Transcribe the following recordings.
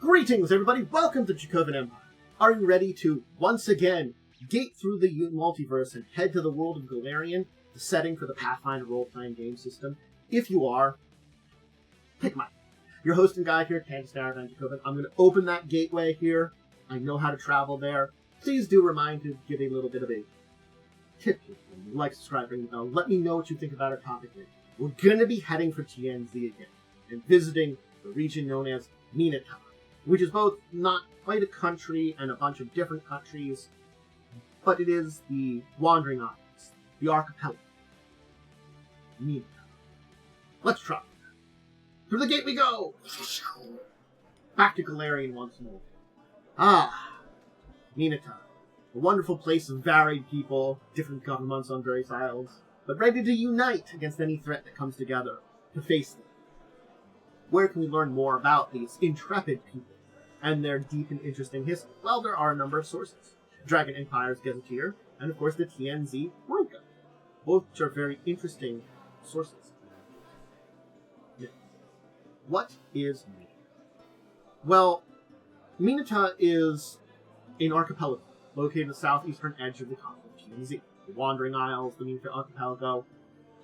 Greetings, everybody! Welcome to Dracovin Empire. Are you ready to, once again, gate through the multiverse and head to the world of Golarion, the setting for the Pathfinder role-playing game system? If you are, pick mine. Your host and guide here, Tian Xia and Dracovin. I'm going to open that gateway here. I know how to travel there. Please do remind to give a little bit of a tip here. Like, subscribe, ring the bell. Let me know what you think about our topic here. We're going to be heading for Tian Xia again and visiting the region known as Minata, which is both not quite a country and a bunch of different countries, but it is the Wandering Islands, the archipelago. Minata. Let's try. Through the gate we go! Back to Golarion once more. Minata. A wonderful place of varied people, different governments on various isles, but ready to unite against any threat that comes together to face them. Where can we learn more about these intrepid people and their deep and interesting history? Well, there are a number of sources. Dragon Empire's Gazetteer, and of course the Tian Xia World Guide. Both which are very interesting sources. Now, what is Minata? Well, Minata is an archipelago located in the southeastern edge of the continent of Tian Xia. The Wandering Isles, the Minata Archipelago,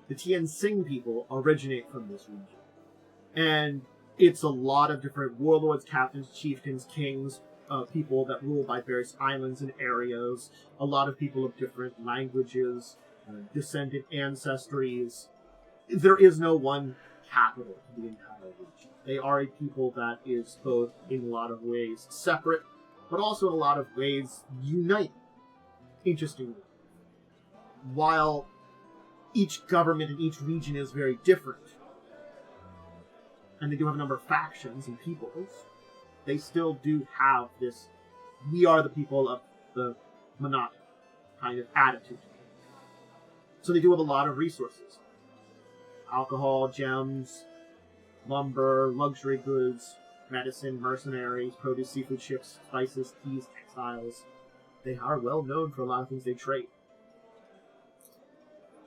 the Tian Xia people originate from this region. And it's a lot of different warlords, captains, chieftains, kings, people that rule by various islands and areas, a lot of people of different languages, descendant ancestries. There is no one capital to the entire region. They are a people that is both, in a lot of ways, separate, but also in a lot of ways, united. Interestingly. While each government in each region is very different, and they do have a number of factions and peoples, they still do have this, we are the people of the Minata kind of attitude. So they do have a lot of resources. Alcohol, gems, lumber, luxury goods, medicine, mercenaries, produce, seafood ships, spices, teas, textiles. They are well known for a lot of things they trade.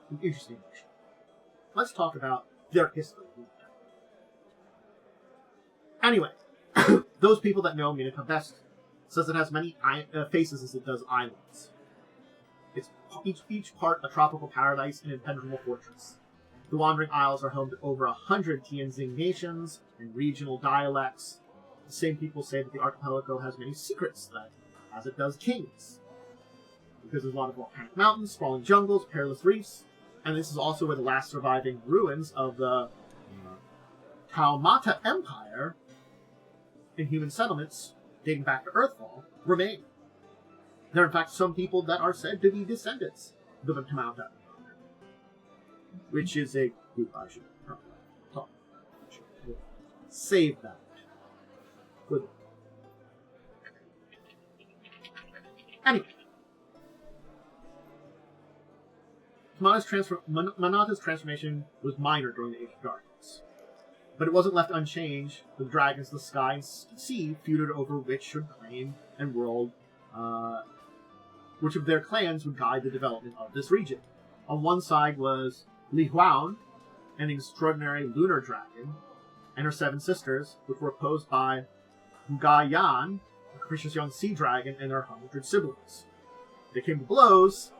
An interesting issue. Let's talk about their history. Anyway, those people that know Minata best says it has many faces as it does islands. It's each part a tropical paradise and impenetrable fortress. The Wandering Isles are home to over 100 Tian Xia nations and regional dialects. The same people say that the archipelago has many secrets, that, as it does kings. Because there's a lot of volcanic mountains, sprawling jungles, perilous reefs, and this is also where the last surviving ruins of the Taumata Empire and human settlements, dating back to Earthfall, remain. There are in fact some people that are said to be descendants of the Taumata Empire. Which is a group I should probably talk about. Save that. Good. Anyway. Minata's transformation was minor during the Age of Darkness. But it wasn't left unchanged. The dragons, the sky, and sea feuded over which should claim and rule, which of their clans would guide the development of this region. On one side was Li Huan, an extraordinary lunar dragon, and her 7 sisters, which were opposed by Ga Yan, a capricious young sea dragon, and their 100 siblings. They came to blows,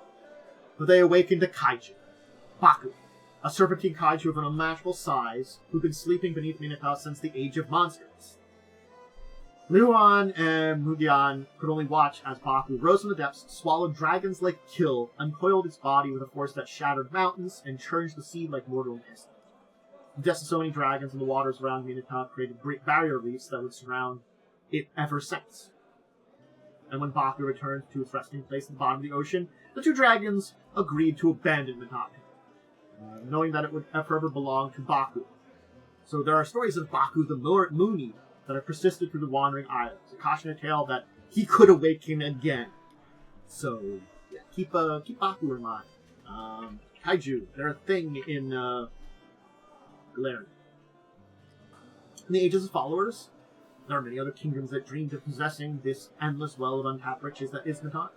but they awakened a kaiju, Baku, a serpentine kaiju of an unmatchable size, who'd been sleeping beneath Minata since the Age of Monsters. Liuan and Mugian could only watch as Baku rose from the depths, swallowed dragons like kill, uncoiled its body with a force that shattered mountains, and churns the sea like mortal and pestilence. The deaths of so many dragons in the waters around Minata created great barrier reefs that would surround it ever since. And when Baku returned to its resting place at the bottom of the ocean, the 2 dragons agreed to abandon Minata, knowing that it would forever belong to Baku. So there are stories of Baku the Moony that have persisted through the Wandering Islands, a cautionary tale that he could awaken again. So, yeah, keep Baku in mind. Kaiju, they're a thing in Golarion. In the ages of followers, there are many other kingdoms that dreamed of possessing this endless well of untapped riches that is Minata.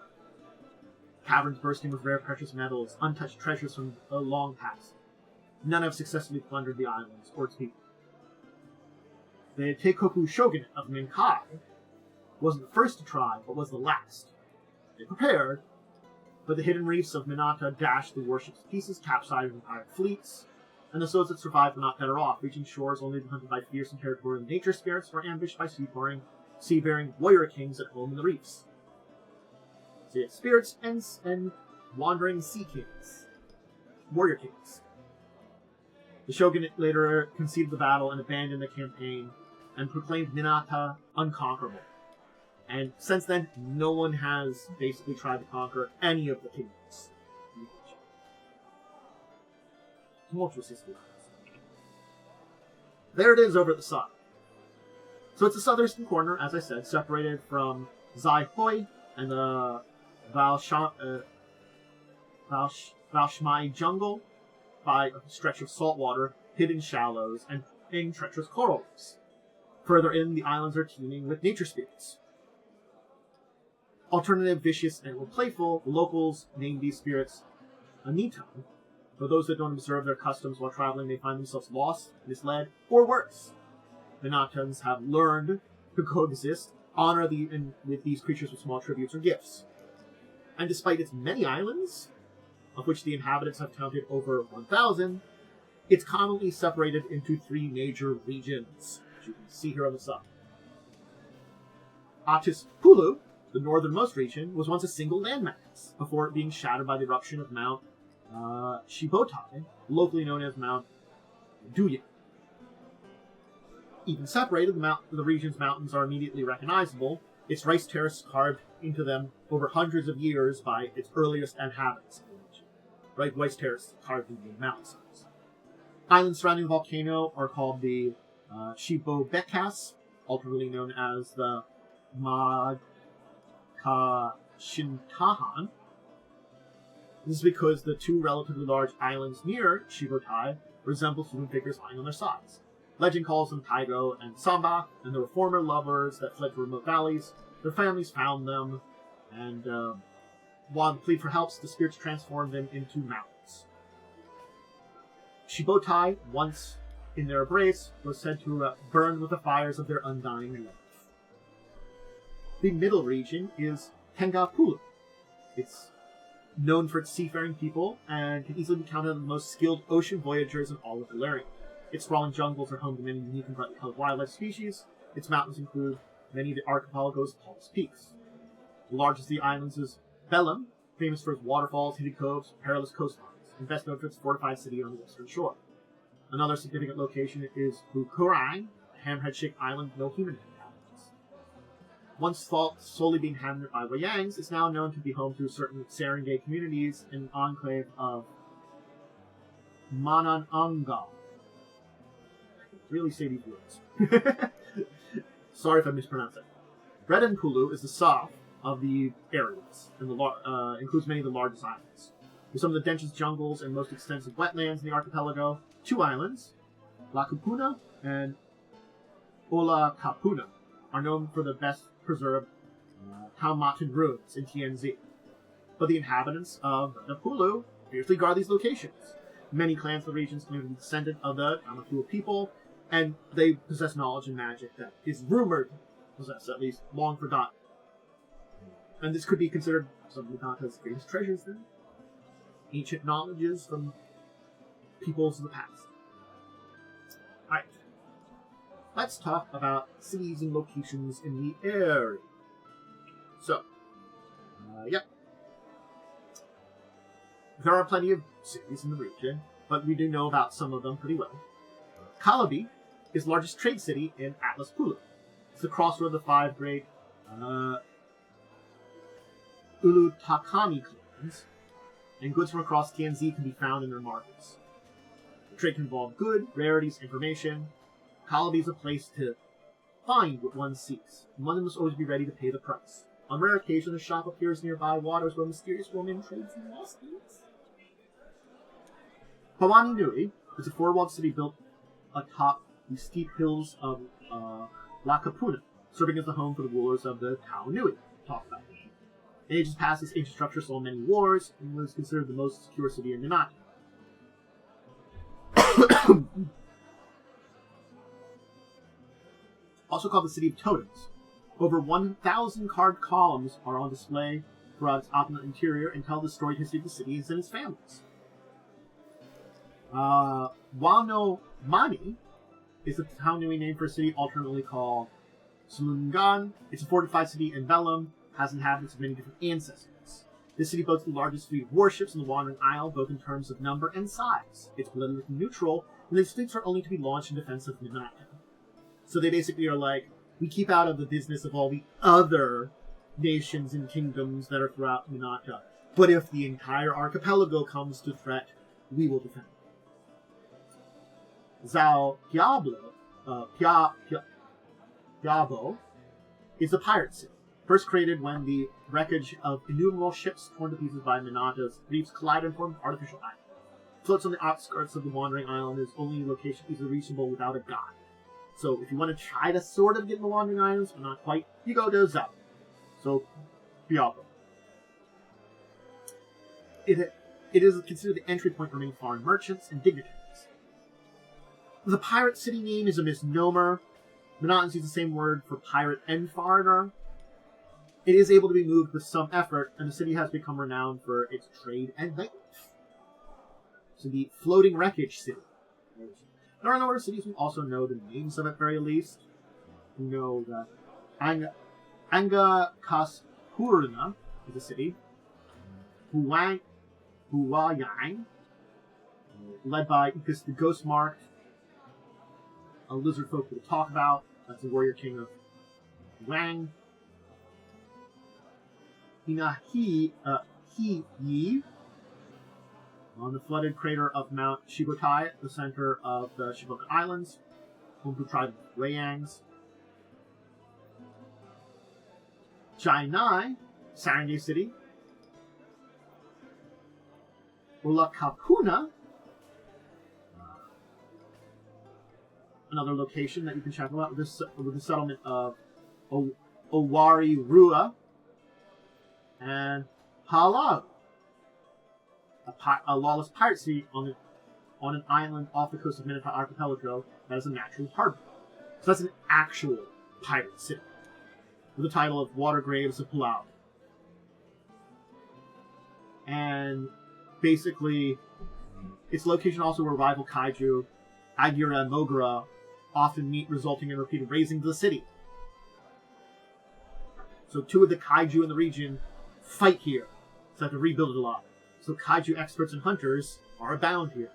Caverns bursting with rare precious metals, untouched treasures from a long past. None have successfully plundered the islands or its people. The Teikoku shogunate of Minkai wasn't the first to try, but was the last. They prepared, but the hidden reefs of Minata dashed the warships to pieces, capsizing pirate fleets, and those that survived were not better off, reaching shores only to be hunted by fierce and territorial nature spirits or ambushed by seafaring warrior kings at home in the reefs. So yeah, spirits and wandering sea kings. Warrior kings. The shogunate later conceded the battle and abandoned the campaign and proclaimed Minata unconquerable. And since then, no one has basically tried to conquer any of the kingdoms. Tumultuous history. There it is over at the side. So it's the southeastern corner, as I said, separated from Zai Hoi and the Valshmai jungle by a stretch of salt water, hidden shallows, and treacherous coral reefs. Further in, the islands are teeming with nature spirits. Alternative, vicious, and playful, the locals name these spirits Anito. For those that don't observe their customs while traveling, they find themselves lost, misled, or worse. Minatans have learned to coexist, honor with these creatures with small tributes or gifts. And despite its many islands, of which the inhabitants have counted over 1,000, it's commonly separated into 3 major regions, as you can see here on the side. Atis Pulu, the northernmost region, was once a single landmass, before it being shattered by the eruption of Mount Shibotai, locally known as Mount Duya. Even separated, the region's mountains are immediately recognizable, its rice terrace carved into them over hundreds of years by its earliest inhabitants. Right, rice terrace carved into the mountainsides. Islands surrounding the volcano are called the Shibobekas, alternately known as the Makashintahan. This is because the 2 relatively large islands near Shibotai resemble human figures lying on their sides. Legend calls them Taigo and Samba, and they were former lovers that fled to remote valleys. Their families found them, and while they plead for help, the spirits transformed them into mountains. Shibotai, once in their embrace, was said to burn with the fires of their undying love. The middle region is Tengapulu. It's known for its seafaring people, and can easily be counted among the most skilled ocean voyagers in all of Golarion. Its sprawling jungles are home to many unique and brightly colored wildlife species. Its mountains include many of the archipelago's tallest peaks. The largest of the islands is Bellum, famous for its waterfalls, hidden coves, perilous coastlines, and best known for its fortified city on the western shore. Another significant location is Bukurang, a hammerhead-shaped island with no human inhabitants. Once thought solely being inhabited by Wayangs, it's now known to be home to certain Serengay communities in an enclave of Mananangal. Really say these words. Sorry if I mispronounce it. Redenpulu is the south of the areas, and includes many of the largest islands. With some of the densest jungles and most extensive wetlands in the archipelago, 2 islands, Lakupuna and Olakapuna, are known for the best preserved Taumatan ruins in Tian Xia. But the inhabitants of Redenpulu fiercely guard these locations. Many clans of the regions claim to be descendant of the Taumatan people, and they possess knowledge and magic that is rumored to possess, at least, long forgotten. And this could be considered some of Minata's greatest treasures then. Ancient knowledges from peoples of the past. Alright. Let's talk about cities and locations in the area. So, yep. There are plenty of cities in the region, but we do know about some of them pretty well. Calabi is the largest trade city in Atlas Pula. It's the crossroad of the 5 great Ulutakami clans, and goods from across TNZ can be found in their markets. The trade can involve good, rarities, information. Calabi is a place to find what one seeks, and one must always be ready to pay the price. On rare occasion, a shop appears nearby waters where a mysterious woman trades in lost things. Pawani Nui is a 4-walled city built atop the steep hills of Lakapuna, serving as the home for the rulers of the Tau Nui. Talked about. In ages past, this ancient structure saw many wars and was considered the most secure city in Minata. also called the City of Totems. Over 1,000 carved columns are on display throughout its opulent interior and tell the storied history of the city and its families. Wano Mani is a town Nui name for a city alternately called Sulungan. It's a fortified city in Vellum, has inhabitants of many different ancestors. This city boasts the largest fleet of warships in the Wandering Isle, both in terms of number and size. It's politically neutral, and its fleets are only to be launched in defense of Minata. So they basically are like, we keep out of the business of all the other nations and kingdoms that are throughout Minata. But if the entire archipelago comes to threat, we will defend it. Zao Piabo is a pirate city, first created when the wreckage of innumerable ships torn to pieces by Minata's reefs collided and formed an artificial island. It floats on the outskirts of the Wandering Island, and is only location easily reachable without a guide. So if you want to try to sort of get in the Wandering Islands, but not quite, you go to Zao. So, Piabo. It is considered the entry point for many foreign merchants and dignitaries. The pirate city name is a misnomer. Minatans use the same word for pirate and foreigner. It is able to be moved with some effort, and the city has become renowned for its trade and nightlife. So the floating wreckage city. There are a number of cities we also know the names of at very least. We know that Angkasapurna is a city. Huayang, led by Icus the Ghost Marked, a lizard folk we'll talk about. That's the warrior king of Wang. Hinahi Yi, on the flooded crater of Mount Shigotai at the center of the Shiboka Islands, home to the tribe of Wayangs. Jainai, Sarangay City. Ulakapuna, another location that you can check out with the settlement of Owari Rua, and Palau, a lawless pirate city on an island off the coast of Minata Archipelago that is a natural harbor. So that's an actual pirate city, with the title of Water Graves of Palau. And basically, its location also where rival kaiju, Agira and Mogura, often meet, resulting in repeated razings of the city. So two of the kaiju in the region fight here, so they have to rebuild it a lot. So kaiju experts and hunters are abound here.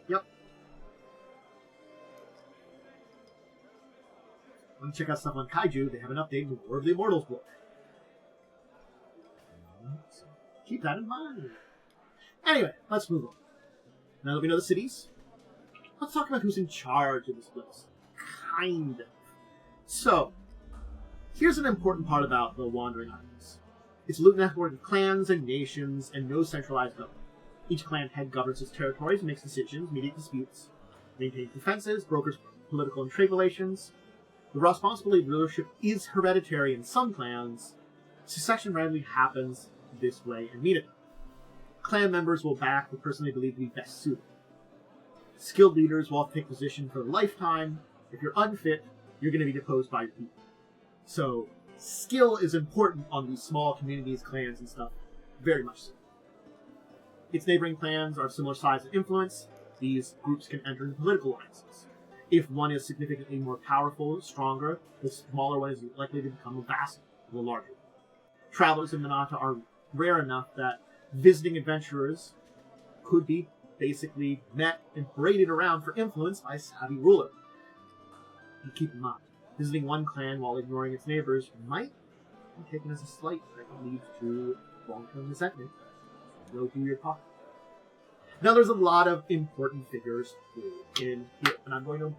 Yep. When you check out stuff on kaiju, they have an update in the War of the Immortals book. So keep that in mind. Anyway, let's move on. Now that we know the cities, let's talk about who's in charge of this place. Kind of. So, here's an important part about the Wandering Islands. It's a loot network of clans and nations, and no centralized government. Each clan head governs its territories, makes decisions, mediates disputes, maintains defenses, brokers political and trade relations. The responsibility of rulership is hereditary in some clans. Succession rarely happens this way in Minata. Clan members will back the person they believe to be best suited. Skilled leaders will take position for a lifetime. If you're unfit, you're going to be deposed by your people. So, skill is important on these small communities, clans, and stuff. Very much so. Its neighboring clans are similar size and influence. These groups can enter into political alliances. If one is significantly more powerful, stronger, the smaller one is likely to become a vassal of the larger one. Travelers in Minata are rare enough that visiting adventurers could be basically met and paraded around for influence by a savvy ruler. And keep in mind, visiting one clan while ignoring its neighbors might be taken as a slight that can lead to long-term resentment. Go through your pocket. Now, there's a lot of important figures in here, and I'm going to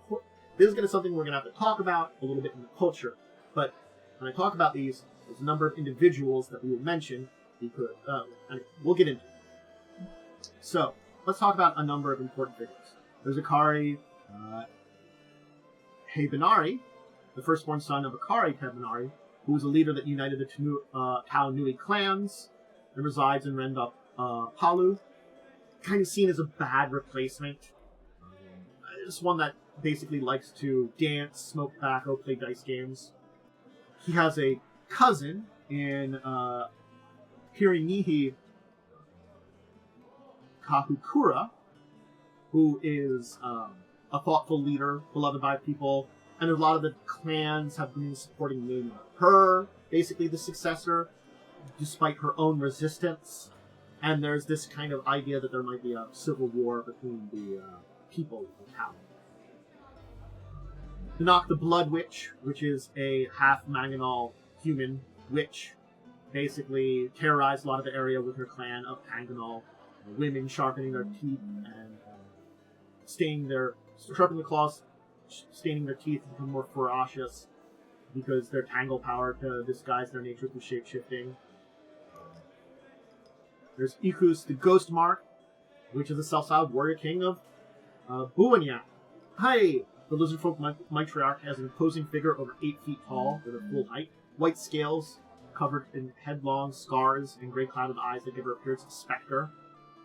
this is going to be something we're going to have to talk about a little bit in the culture. But when I talk about these, there's a number of individuals that we will mention. And we'll get into it. So, let's talk about a number of important figures. There's Akari Hebanari, the firstborn son of Akari Hebanari, who was a leader that united the Tau Nui clans and resides in Renda Palu. Kind of seen as a bad replacement This one that basically likes to dance, smoke tobacco, play dice games. He has a cousin in Kirinihi Kahukura, who is a thoughtful leader, beloved by people, and a lot of the clans have been supporting her, basically the successor, despite her own resistance. And there's this kind of idea that there might be a civil war between the people of the town. Nanak the Blood Witch, which is a half-Mangonal human witch, basically terrorized a lot of the area with her clan of Pangonal, women sharpening their teeth and sharpening the claws, staining their teeth to become more ferocious because their tangle power to disguise their nature through shape-shifting. There's Ikus the Ghost Mark, which is a self-styled warrior king of Buanyak. Hi! The lizardfolk matriarch has an imposing figure over 8 feet tall with a full height, white scales covered in headlong scars and gray clouded eyes that give her appearance of a specter.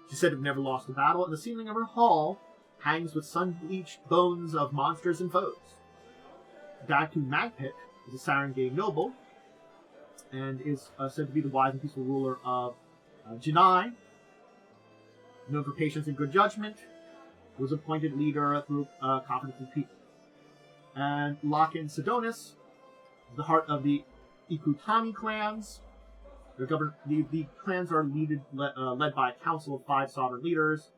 She said to have never lost a battle, and the ceiling of her hall hangs with sun-bleached bones of monsters and foes. Datu Magpit is a Sarangay noble, and is said to be the wise and peaceful ruler of Janai, known for patience and good judgment, was appointed leader through confidence in people. And Lakin Sidonis, the heart of the Ikutami clans. The clans are led by a council of 5 sovereign leaders.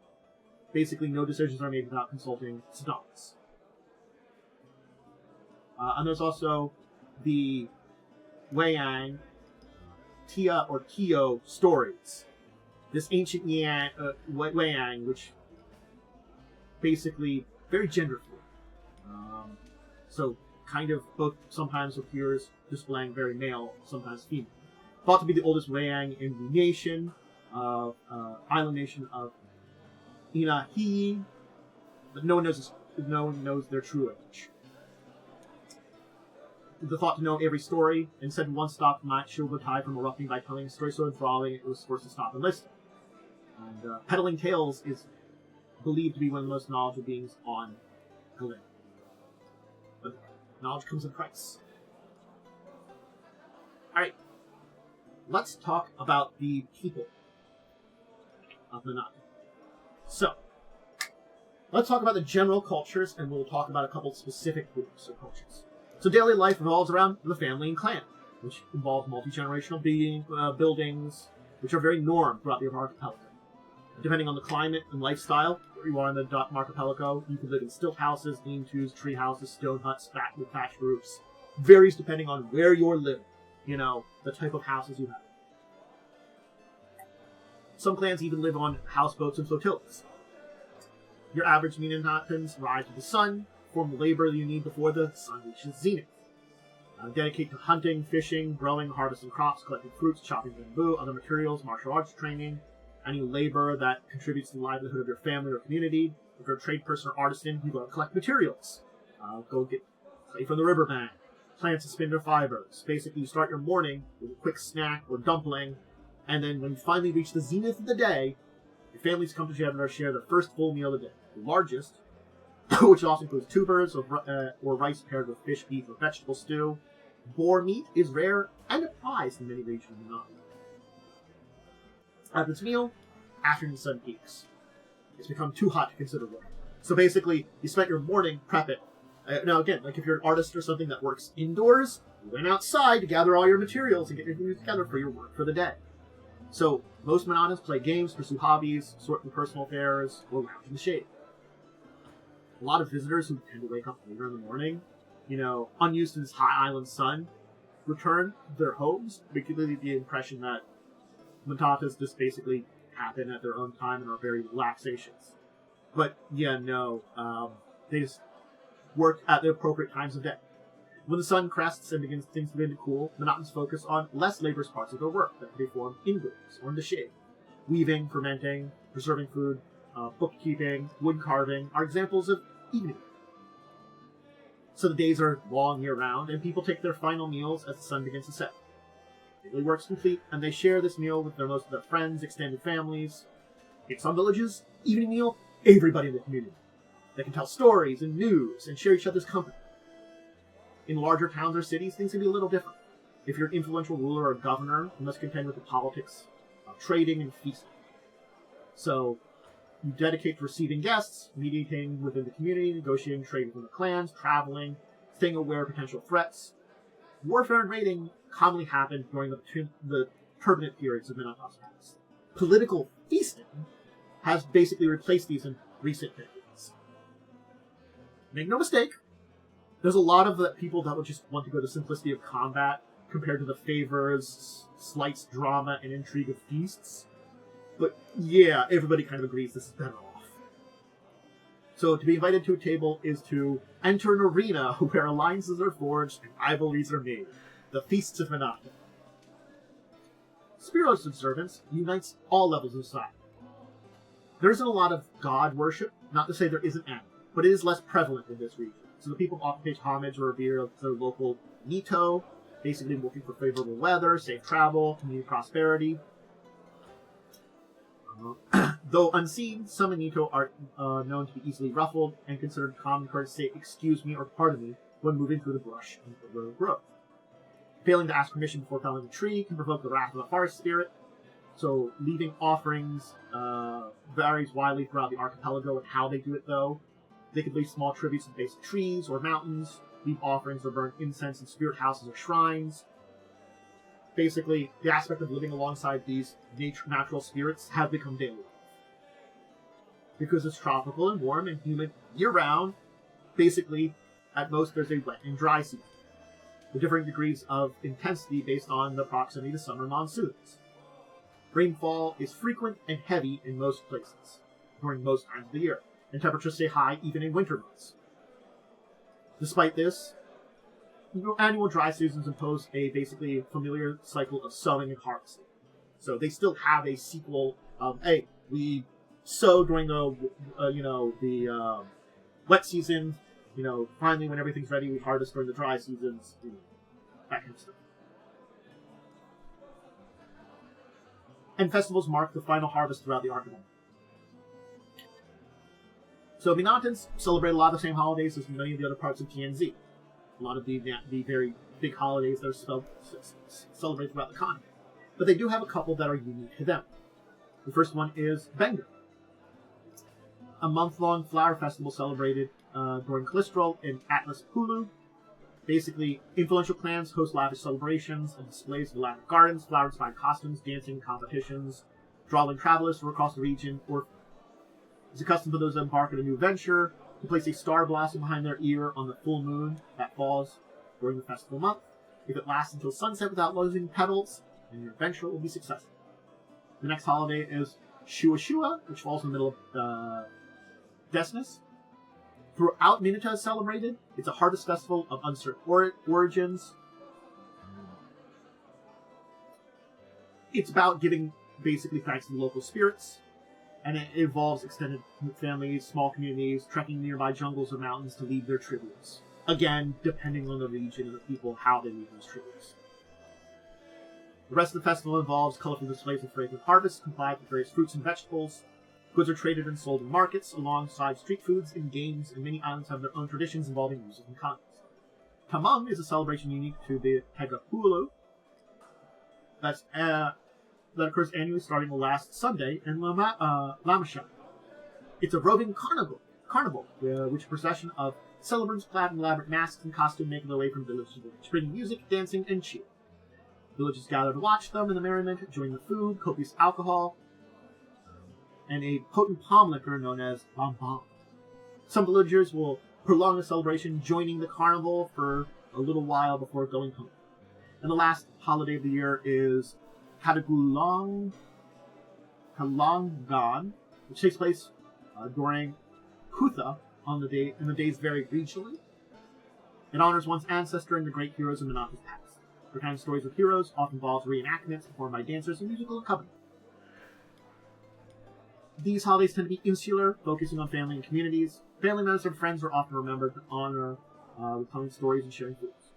Basically, no decisions are made without consulting Sidonis. And there's also the Weyang Tia or Kyo stories. This ancient Weyang, which basically very gender fluid. So kind of both sometimes appears displaying very male, sometimes female. Thought to be the oldest Weyang in the nation, island nation of Inahi, but no one knows their true age. The thought to know every story, and said once stopped Night Shilbatai from erupting by telling a story so enthralling it was forced to stop and listen. And peddling tales is believed to be one of the most knowledgeable beings on Golarion. But knowledge comes at a price. Alright, let's talk about the people of Minata. So, let's talk about the general cultures, and we'll talk about a couple specific groups of cultures. So daily life revolves around the family and clan, which involve multi-generational buildings, which are very norm throughout the archipelago. Depending on the climate and lifestyle, where you are in the archipelago, you can live in stilt houses, lean-tos, tree houses, stone huts, with thatched roofs. Varies depending on where you're living, the type of houses you have. Some clans even live on houseboats and flotillas. Your average Minatans rise to the sun, perform the labor you need before the sun reaches zenith. Dedicate to hunting, fishing, growing, harvesting crops, collecting fruits, chopping bamboo, other materials, martial arts training, any labor that contributes to the livelihood of your family or community. If you're a trade person or artisan, you go to collect materials. Go get clay from the riverbank, plants to spin their fibers. Basically, you start your morning with a quick snack or dumpling, and then when you finally reach the zenith of the day, your families come together to share their first full meal of the day. The largest, which also includes tubers or rice paired with fish, beef, or vegetable stew. Boar meat is rare and prized in many regions of Minata. After this meal, afternoon sun peaks. It's become too hot to consider work. So basically, you spent your morning prep it. Now again, like if you're an artist or something that works indoors, you went outside to gather all your materials and get everything together for your work for the day. So most Minatans play games, pursue hobbies, sort through personal affairs, or lounge in the shade. A lot of visitors who tend to wake up later in the morning, unused to this high island sun, return to their homes, particularly the impression that Matatas just basically happen at their own time and are very relaxations. But they just work at the appropriate times of day. When the sun crests and things begin to cool, Minatans focus on less laborious parts of their work that can be performed indoors or in the shade. Weaving, fermenting, preserving food, bookkeeping, wood carving are examples of evening. So the days are long year-round, and people take their final meals as the sun begins to set. Daily work's complete, and they share this meal with most of their friends, extended families. In some villages, evening meal, everybody in the community. that can tell stories and news and share each other's company. In larger towns or cities, things can be a little different. If you're an influential ruler or governor, you must contend with the politics of trading and feasting. So, you dedicate to receiving guests, mediating within the community, negotiating trade within the clans, traveling, staying aware of potential threats. Warfare and raiding commonly happen during the turbulent periods of Minata's past. Political feasting has basically replaced these in recent decades. Make no mistake, there's a lot of the people that would just want to go to simplicity of combat compared to the favors, slights, drama, and intrigue of feasts. But yeah, everybody kind of agrees this is better off. So to be invited to a table is to enter an arena where alliances are forged and rivalries are made. The Feasts of Minata. Spiros observance unites all levels of society. There isn't a lot of god worship, not to say there isn't any, but it is less prevalent in this region. So the people often pay homage or revere their local Nito, basically looking for favorable weather, safe travel, community prosperity. Though unseen, some in Nito are known to be easily ruffled and considered common courtesy to say "excuse me" or "pardon me" when moving through the brush and the growth. Failing to ask permission before felling a tree can provoke the wrath of the forest spirit. So leaving offerings varies widely throughout the archipelago and how they do it, though. They could leave small tributes at the base of trees or mountains, leave offerings or burn incense in spirit houses or shrines. Basically, the aspect of living alongside these natural spirits have become daily life. Because it's tropical and warm and humid year-round, basically, at most there's a wet and dry season, with differing degrees of intensity based on the proximity to summer monsoons. Rainfall is frequent and heavy in most places, during most times of the year, and temperatures stay high even in winter months. Despite this, annual dry seasons impose a basically familiar cycle of sowing and harvesting. So they still have a sequel of, hey, we sow during the wet season, finally when everything's ready, we harvest during the dry seasons, that kind of stuff. And festivals mark the final harvest throughout the archipelago. So Minatans celebrate a lot of the same holidays as many of the other parts of Tian Xia. A lot of the very big holidays that are celebrated throughout the continent. But they do have a couple that are unique to them. The first one is Benga, a month-long flower festival celebrated during Calistral in Atlas Pulu. Basically, influential clans host lavish celebrations and displays of elaborate gardens, flower-inspired costumes, dancing competitions, drawing travelers from across the region, or it's a custom for those that embark on a new venture to place a star blossom behind their ear on the full moon that falls during the festival month. If it lasts until sunset without losing petals, then your venture will be successful. The next holiday is Shua Shua, which falls in the middle of Decimus. Throughout Minata is celebrated. It's a harvest festival of uncertain origins. It's about giving basically thanks to the local spirits, and it involves extended families, small communities, trekking nearby jungles or mountains to leave their tributes. Again, depending on the region and the people, how they leave those tributes. The rest of the festival involves colorful displays of fragrant harvests, combined with various fruits and vegetables. Goods are traded and sold in markets, alongside street foods and games, and many islands have their own traditions involving music and contest. Tamang is a celebration unique to the Tegapulu that occurs annually starting the last Sunday in Lamasha. It's a roving carnival, which is a procession of celebrants clad in elaborate masks and costume making their way from village to village, bringing music, dancing, and cheer. Villagers gather to watch them in the merriment, enjoying the food, copious alcohol, and a potent palm liquor known as Bam Bam. Some villagers will prolong the celebration, joining the carnival for a little while before going home. And the last holiday of the year is Kalangan, which takes place during Kutha in the days vary regionally. It honors one's ancestor and the great heroes of Minata's past. Recounting stories of heroes often involves reenactments performed by dancers and musical accompaniment. These holidays tend to be insular, focusing on family and communities. Family members and friends are often remembered to honor with telling stories and sharing foods.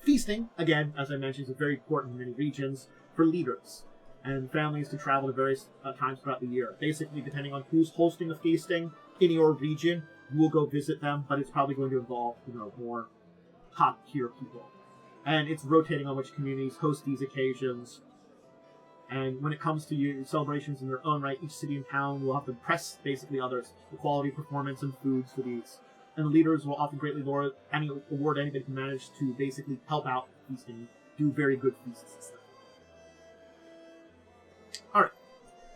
Feasting, again, as I mentioned, is very important in many regions for leaders and families to travel to various times throughout the year. Basically, depending on who's hosting the feasting, in your region, you will go visit them, but it's probably going to involve, more top-tier people. And it's rotating on which communities host these occasions. And when it comes to celebrations in their own right, each city and town will have to press basically others the quality, performance, and foods for these. And the leaders will often greatly award anybody who managed to basically help out feasting, do very good feasts and stuff. Alright,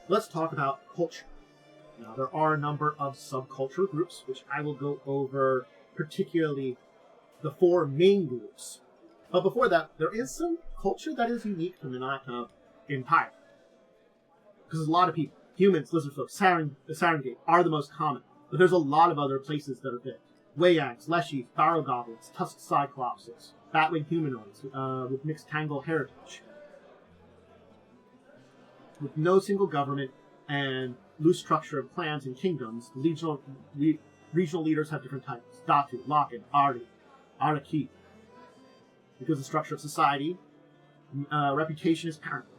let's talk about culture. Now, there are a number of subculture groups, which I will go over, particularly the 4 main groups. But before that, there is some culture that is unique to Minata Empire. Because there's a lot of people. Humans, lizardfolk, Sarengate are the most common. But there's a lot of other places that are big. Weyyangs, Leshies, Barrow Goblins, Tusked Cyclopses, Batwing Humanoids with mixed Tangle heritage. With no single government and loose structure of clans and kingdoms, regional leaders have different titles. Datu, Lokin, Ari, Araki. Because the structure of society, reputation is paramount.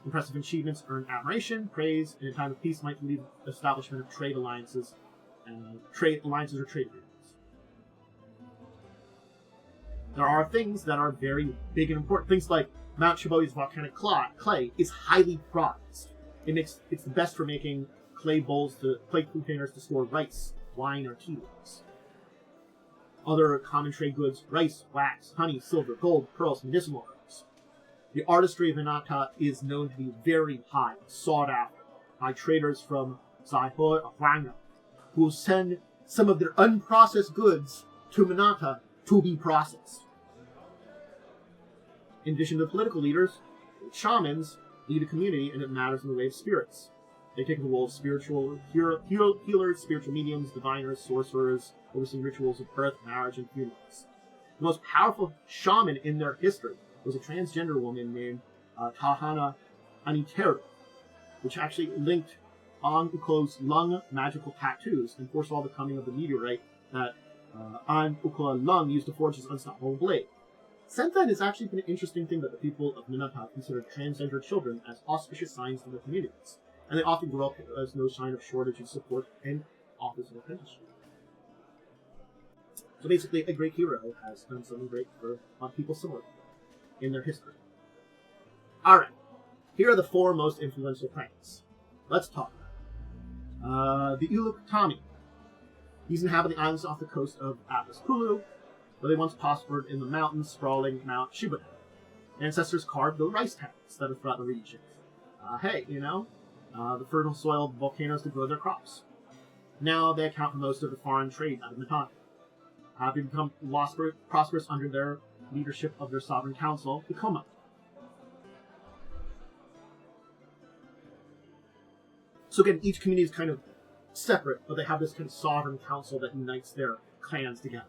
Impressive achievements earn admiration, praise, and in time of peace might lead to the establishment of trade alliances or trade agreements. There are things that are very big and important. Things like Mount Chiboi's volcanic clay is highly prized. It's the best for making clay containers to store rice, wine, or tea leaves. Other common trade goods: rice, wax, honey, silver, gold, pearls, medicinal herbs. The artistry of Minata is known to be very high, sought after by traders from Zaihoi or Huanga, who will send some of their unprocessed goods to Minata to be processed. In addition to political leaders, shamans lead a community, and it matters in the way of spirits. They take the role of spiritual healers, spiritual mediums, diviners, sorcerers, overseeing rituals of birth, marriage, and funerals. The most powerful shaman in their history was a transgender woman named Tahana Aniteru, which actually linked on Uko's lung magical tattoos and foresaw the coming of the meteorite that An Ukoa Lung used to forge his unstoppable blade. Since then, it's actually been an interesting thing that the people of Minata consider transgender children as auspicious signs in their communities, and they often grow up as no sign of shortage of support and offers of apprenticeship. So basically, a great hero has done something great for people similar in their history. Alright, here are the 4 most influential clans. Let's talk about the Ulukatami. These inhabit the islands off the coast of Atlas Pulu, where they once prospered in the mountains sprawling Mount Shibuya. Ancestors carved the rice towns that are throughout the region. The fertile soil of volcanoes to grow their crops. Now they account for most of the foreign trade out of Minata. Having become prosperous under their leadership of their sovereign council, the Koma. So again, each community is kind of separate, but they have this kind of sovereign council that unites their clans together.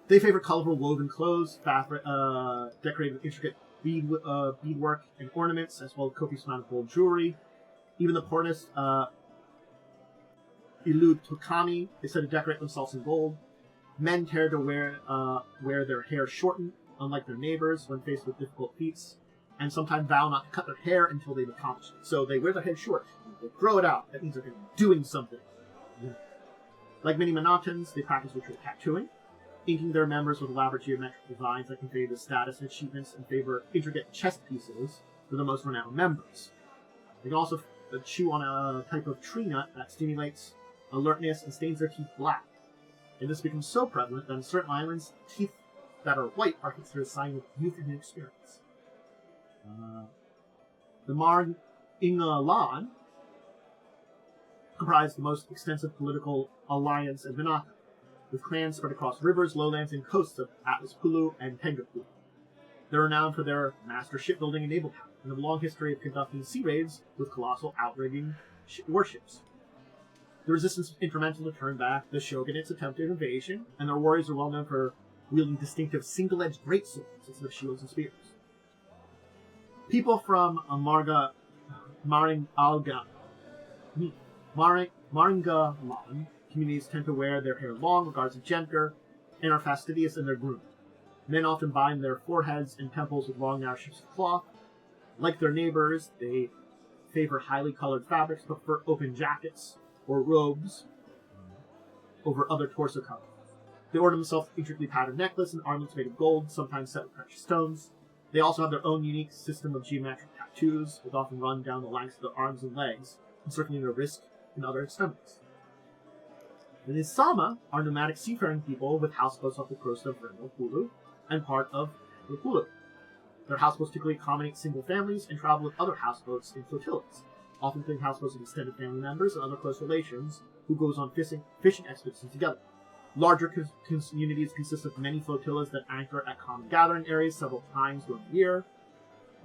They favor colorful woven clothes, decorated with intricate beadwork and ornaments, as well as copious amount of gold jewelry. Even the poorest Ilu Tokami is said to decorate themselves in gold. Men tend to wear their hair shortened, unlike their neighbors, when faced with difficult feats, and sometimes vow not to cut their hair until they've accomplished it. So they wear their head short, they grow it out. That means they're doing something. Yeah. Like many Minatans, they practice ritual tattooing, inking their members with elaborate geometric designs that convey the status and achievements and favor intricate chest pieces for the most renowned members. They can also chew on a type of tree nut that stimulates alertness and stains their teeth black. And this becomes so prevalent that in certain islands, teeth that are white are considered a sign of youth and inexperience. The Mar Ingalan comprise the most extensive political alliance in Minata, with clans spread across rivers, lowlands, and coasts of Atlas Pulu and Tengapu. They're renowned for their master shipbuilding and naval power, and have a long history of conducting sea raids with colossal outrigging warships. The resistance was instrumental to turn back the shogunate's attempted invasion, and their warriors are well known for wielding distinctive single-edged greatswords instead of shields and spears. People from Maringalan communities tend to wear their hair long, regardless of gender, and are fastidious in their grooming. Men often bind their foreheads and temples with long, narrow strips of cloth. Like their neighbors, they favor highly colored fabrics, but prefer open jackets. or robes over other torso coverings. They order themselves intricately patterned necklace and armlets made of gold, sometimes set with precious stones. They also have their own unique system of geometric tattoos, which often run down the lengths of their arms and legs, encircling their wrists and other extremities. The Nisama are nomadic seafaring people with houseboats off the coast of Hulu and part of Hulu. Their houseboats typically accommodate single families and travel with other houseboats in flotillas, often including houseboats of extended family members and other close relations who goes on fishing expeditions together. Larger communities consist of many flotillas that anchor at common gathering areas several times during the year.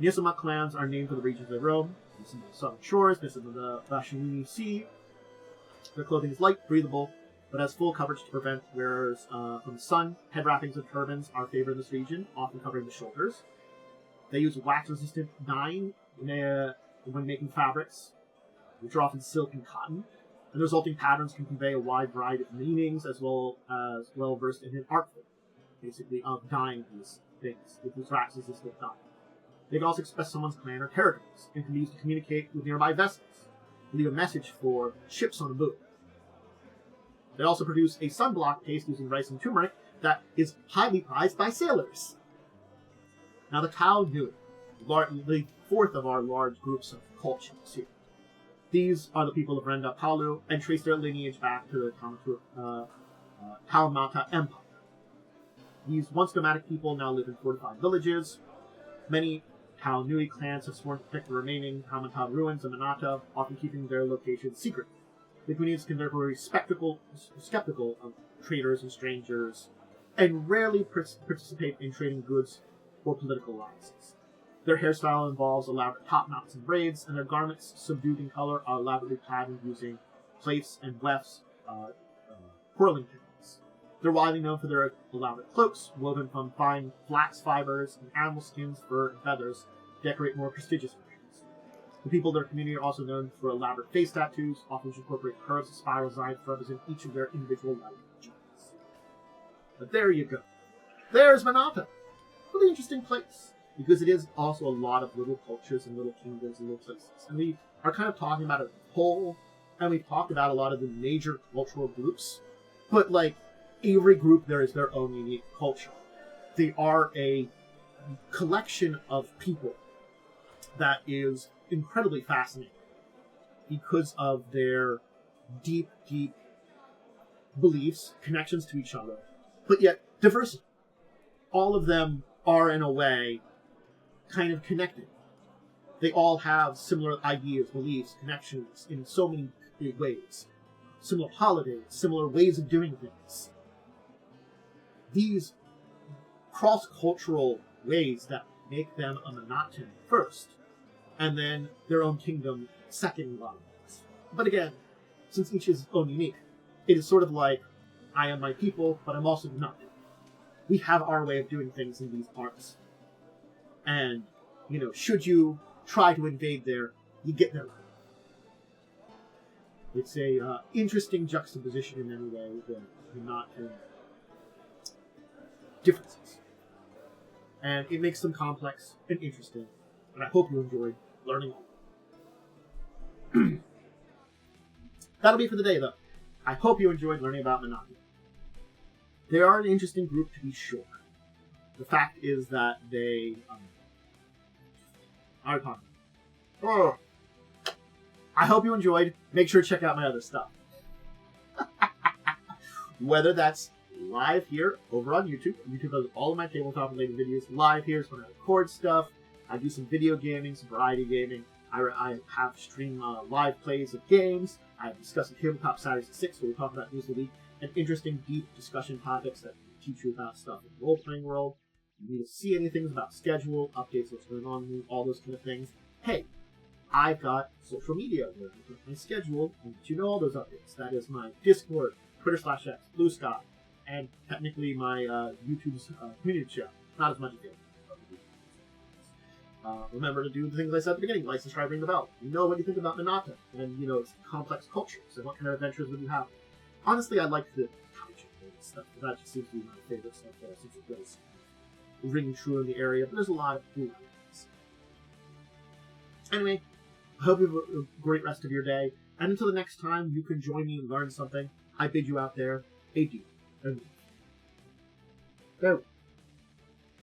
Nisama clans are named for the regions they roam. This is the southern shores, this is the Bashini Sea. Their clothing is light, breathable, but has full coverage to prevent wearers from the sun. Head wrappings and turbans are favored in this region, often covering the shoulders. They use wax-resistant dyeing when making fabrics, which are often silk and cotton. And the resulting patterns can convey a wide variety of meanings, as well as well-versed in an art form, basically, of dyeing these things with this wax-resistant dye. They can also express someone's clan or territories, and can be used to communicate with nearby vessels, leave a message for ships on a boat. They also produce a sunblock paste using rice and turmeric that is highly prized by sailors. Now the Tao Nui, the fourth of our large groups of cultures here. These are the people of Renda Palu and trace their lineage back to the Taumata Empire. These once nomadic people now live in fortified villages. Many Tao Nui clans have sworn to protect the remaining Taumata ruins in Minata, often keeping their locations secret. The communities can therefore be skeptical of traders and strangers, and rarely participate in trading goods or political alliances. Their hairstyle involves elaborate top knots and braids, and their garments, subdued in color, are elaborately patterned using plaits and wefts, whirling pins. They're widely known for their elaborate cloaks, woven from fine flax fibers and animal skins, fur, and feathers, to decorate more prestigious functions. The people of their community are also known for elaborate face tattoos, often which incorporate curves and spiral designs to represent each of their individual life journeys. But there you go. There's Minata. Really interesting place, because it is also a lot of little cultures and little kingdoms and little places. And we are kind of talking about it as a whole, and we've talked about a lot of the major cultural groups, but like every group there is their own unique culture. They are a collection of people that is incredibly fascinating because of their deep, deep beliefs, connections to each other, but yet diversity. All of them are, in a way, kind of connected. They all have similar ideas, beliefs, connections in so many big ways. Similar holidays, similar ways of doing things. These cross-cultural ways that make them a Minatan first, and then their own kingdom second in a lot of ways. But again, since each is own unique, it is sort of like, I am my people, but I'm also not. We have our way of doing things in these parts. And, should you try to invade there, you get there. It's a interesting juxtaposition in many ways that are not differences. And it makes them complex and interesting. And I hope you enjoyed learning all. That'll be for the day, though. I hope you enjoyed learning about Minata. They are an interesting group, to be sure. The fact is that they... I hope you enjoyed. Make sure to check out my other stuff. Whether that's live here over on YouTube. YouTube does all of my tabletop-related videos live here. So when I record stuff, I do some video gaming, some variety gaming. I have stream live plays of games. I discuss the tabletop Saturdays at 6, where we talk about news of the week and interesting, deep discussion topics that teach you about stuff in the role-playing world. You need to see anything about schedule, updates, what's going on, all those kind of things. Hey, I've got social media where I put my schedule and let you know all those updates. That is my Discord, Twitter/X, Blue Sky, and technically my YouTube's community chat. Not as much as the remember to do the things I said at the beginning, like, subscribe, ring the bell. You know what you think about Minata, and its complex cultures, and what kind of adventures would you have. Honestly, I like the kaiju stuff. That just seems to be my favorite stuff there, since it does ring true in the area, but there's a lot of cool things. Anyway, I hope you have a great rest of your day. And until the next time you can join me and learn something, I bid you out there adieu. Go.